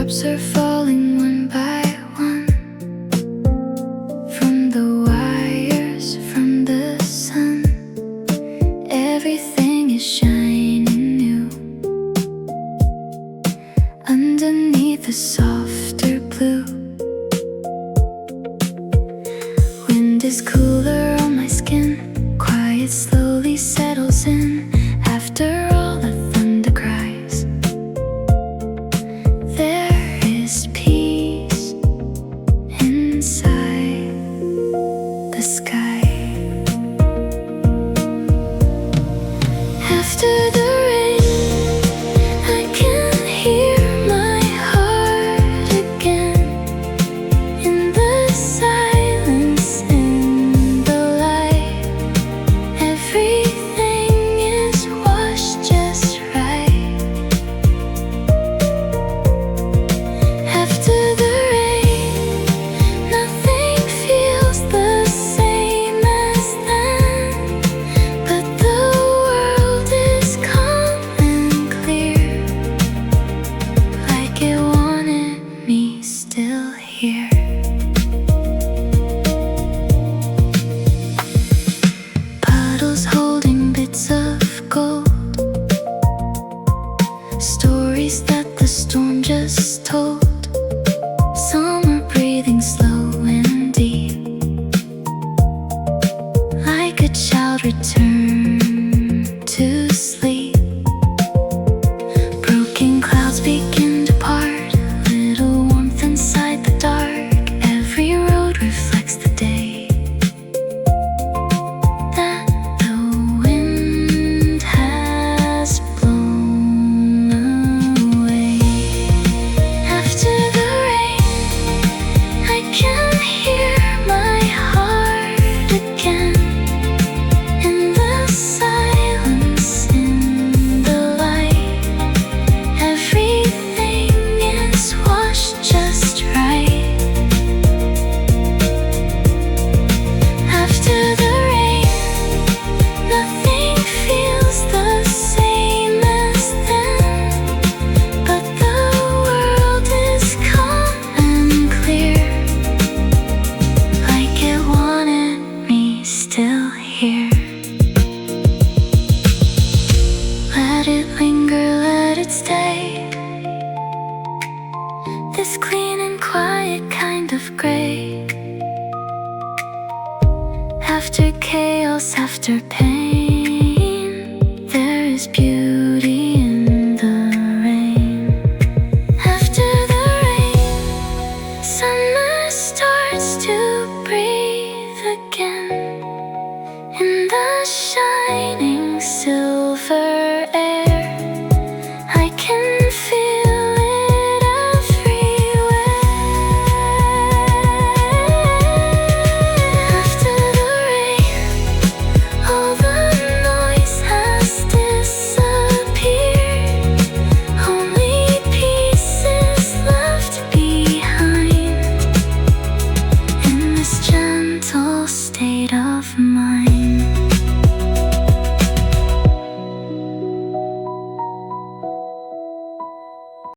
Raindrops are falling one by one from the wires, from the sun. Everything is shining new underneath a softer blue. Wind is cooler on my skin, quiet slowly settles in. After all the thunder cries, there is peace inside the sky. After the rain, I can hear my heart again. In the silence, in the light, everything is washed just right. After the rain, nothing feels the same as then, but the world is calm and clear, like it wanted me still here. Puddles holding bits of gold, stories that the storm just told. Some are breathing slow and deep, like a child returned to sleep. Broken clouds begin to part, little warmth inside the dark. Every road reflects the day that the wind has blown away. After the rain, I can hear my heart again. In the silence, in the light, everything is washed just right. After the rain, nothing feels the same as then, but the world is calm and clear, like it wanted me still here. Let it linger, let it stay, this clean and quiet kind of gray. After chaos, after pain, there is beauty.